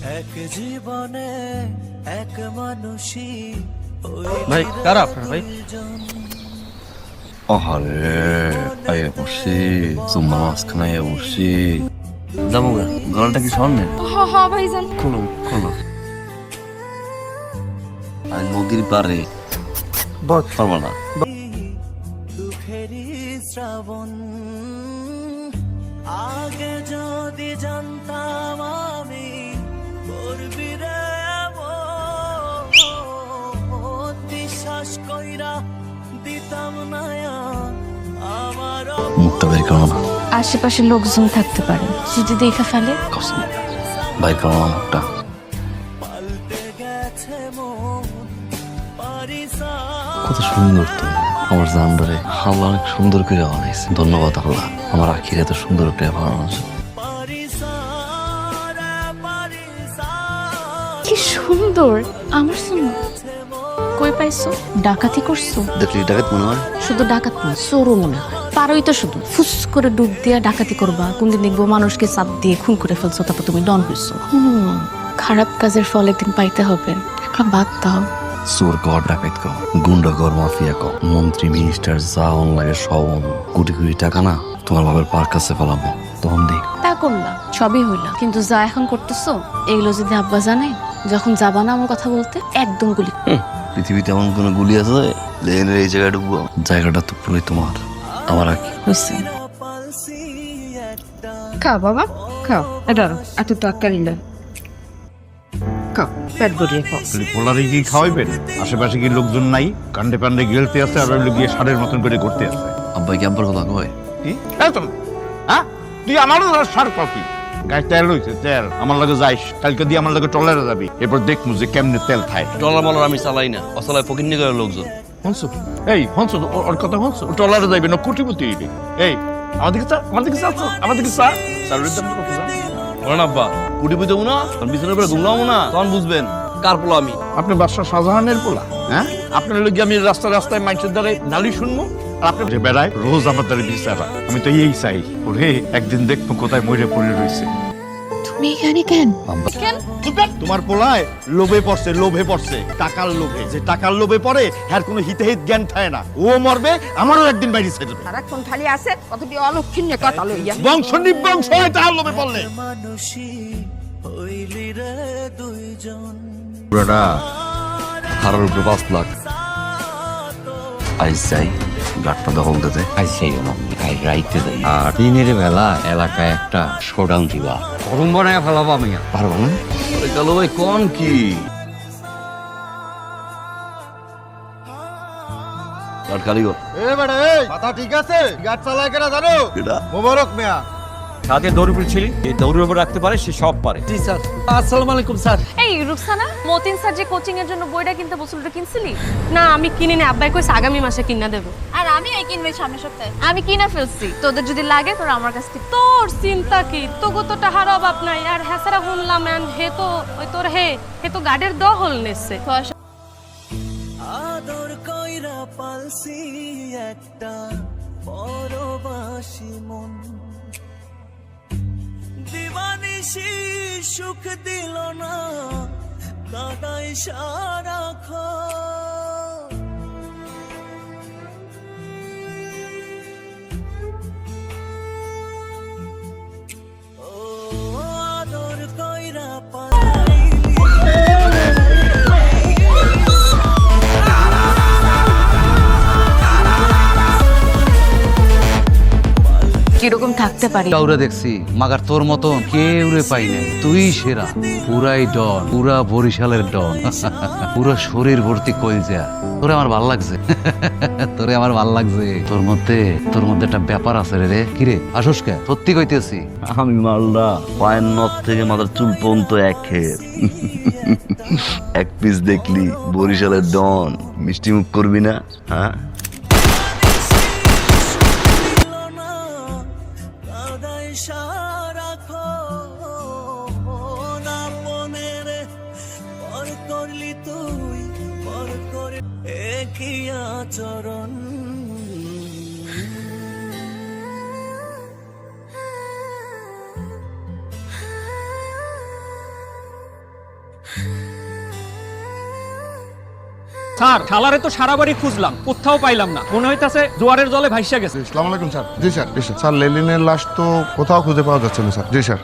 এক জীবনে এক মানুষই ভাই কারা আপনার ভাই? আহারে আইয়া বসছি তোমার মাঝখানে আইয়া বসছি যাবো গলাটা কি স্বর্ণে হ্যাঁ ভাইজান খোলো খোলো আর নদীর পারে পারবো না দুঃখেরই শ্রাবণ আগে যদি জানতাম আমি করবি রে এমন, বিশ্বাস কইরা দিতাম না আমার মুখটা বের করো না আশেপাশে লোকজন থাকতে পারে, যদি দেখে ফেলে। কসম বাইর করো না মুখটা পাল্টে গেছে মন পারিসা কত সুন্দর তুমি আমার জানবারে আল্লাহ অনেক সুন্দর করে বানাইছে ধন্যবাদ আল্লাহ আমার আখির এত সুন্দর করে বানানোর জন্য কি সুন্দর আমার শুনো। কই পাইছো? ডাকাতি করছো? দেখলি ডাকাত মনে হয় শুধু ডাকাত না, চোরও মনে হয়। পারোই তো শুধু ফুস করে ডুব দিয়া ডাকাতি করবা, কোনদিন দেখবো মানুষকে চাপ দিয়ে খুন করে ফেলছো, তারপর তুমি ডন হইছো। খারাপ কাজের ফল একদিন পাইতে হবে, একটা বাদ দাও। চোর কর ডাকাত কর গুন্ডা কর মাফিয়া কর মন্ত্রী মিনিস্টার যা অনলাইনে সব কোটি কোটি টাকা না তোমার বাবার পার কাছে ফেলাবো তখন দেখ তা করলাম, সবই হইলাম, কিন্তু যা এখন করতেছো এগুলো যদি আব্বা জানে, যখন যাবা না আমার কথা বলতে, একদম গুলি। পৃথিবীতে এমন কোন গুলি আছে যে এনে এই জায়গায় ঢুকবো জায়গাটা তো পুরোই তোমার আমার আর কি হয়েছে। খাও বাবা খাও, এটা এত তরকারি না, খাও পেট ভরিয়ে খাও। পোলারে কি খাওয়াইবেন? আশেপাশে কি লোকজন নাই? কান্দে পান্ডে গেলতে আছে আর ওই গিয়ে ষাঁড়ের মতন করে ঘুরতে আছে। আব্বাই কি আব্বার কথা কয় কি হ্যাঁ তুই আমারও ষাঁড় পাবি গায়ে তেল হয়েছে তেল আমার লাগে যাইস কালকে দিয়ে আমার লাগে টলারে যাবি এরপর দেখবো যে কেমনে তেল খায় ডলার মলার আমি চালাই না, অসলায় ফকিন্নি করে লোকজন। হনসু এই হনসু ওর কথা হনসু টলারে যাইবে না কোটিপতি হইবে এই আমাদেরকে চা আমাদেরকে চা আমাদেরকে চা চালের দাম কত চা বলেন আব্বা, কুটি বুঝে না বিছানার উপরে ঘুমলাম না, তখন বুঝবেন কার পোলা আমি। আপনি বাদশাহ শাহজাহানের পোলা হ্যাঁ আপনার লোক আমি রাস্তায় রাস্তায় মানুষের দ্বারা নালি শুনবো আর আপনি যে বেড়ায় রোজ আমার দ্বারা বিচারা আমি তো এই চাই ওরে একদিন দেখবো কোথায় মরে পড়ে রয়েছে তুমি এখানে কেন? তোমার পোলায় লোভে পড়ছে টাকার লোভে যে টাকার লোভে পড়ে হ্যার কোনো হিতাহিত জ্ঞান থাকে না ও মরবে আমারও একদিন বাইরে ছেড়ে দেবে সারাক্ষণ খালি আছে কতটি অলক্ষিণ্য কথা লইয়া। বংশ নিবংশ হয় তার লোভে পড়লে মানুষই হইলি রে দুইজন পুরাটা হারার উপরে 5 লাখ আইস যাই গাটটা দখল দিতে রাইতে দেয় আর দিনের বেলা এলাকায় একটা শোডাউন দিবা গরম বানায় ফেলাবো আমি পারবা না কালো ভাই কোন কি গাট কারিগর মাথা ঠিক আছে গাড়ি চালায় কেনা জানো এটা মোবারক মিয়া সাথে দৌড় ছিলি, এই দৌড়ের উপর রাখতে পারে সে সব পারে। জি স্যার আসসালামু আলাইকুম স্যার এই রুকসানা, মতিন স্যার যে কোচিং এর জন্য বইটা কিনতে বলছিল, ওটা কিনছিলি? না আমি কিনি না, আব্বাই কইছে আগামী মাসে কিনা দেবো। আর আমি এই কিনবে সামনের সপ্তাহে, আমি কিনা ফেলছি। তোদের যদি লাগে তোরা আমার কাছ থেকে। তোর চিন্তা কি, তোগো তো টাহার অভাব নাই। আর হেসারা শুনলাম হে তো ওই তোর হে তো গাড়ির দহল নেছে। আদর কইরা পালসি একটা পরবাসী মন দিবানিশি সুখ দিল না কাদাই সারাক্ষণ ও আদর কইরা পালাইলি কিরকম থাকতে পারি? কাউরে দেখছি মাগার তোর মতন কেউ রে পাই নাই, তুই সেরা, পুরাই ডন, পুরা বরিশালের ডন, পুরো শরীর ভর্তি কইলজা। তোরে আমার ভাল লাগছে, তোরে আমার ভাল লাগছে। তোর মধ্যে একটা ব্যাপার আছে রে। কিরে আসোস কে? সত্যি কইতেছি আমি মালদা পায়ের নখ থেকে মাথার চুল পর্যন্ত এক খেয়ে এক পিস দেখলি বরিশালের ডন মিষ্টি মুখ করবি না হ্যাঁ সারাক্ষণ আপনের পর করলি তুই পর করে একই আচরণ স্যার শালারে তো সারা বাড়ি খুঁজলাম, কোথাও পাইলাম না, মনে হইতাছে জোয়ারের জলে ভাইসা গেছে। আসসালামু আলাইকুম স্যার। জি স্যার, জি স্যার। স্যার লেলিনের লাশ তো কোথাও খুঁজে পাওয়া যাচ্ছে না স্যার। জি স্যার।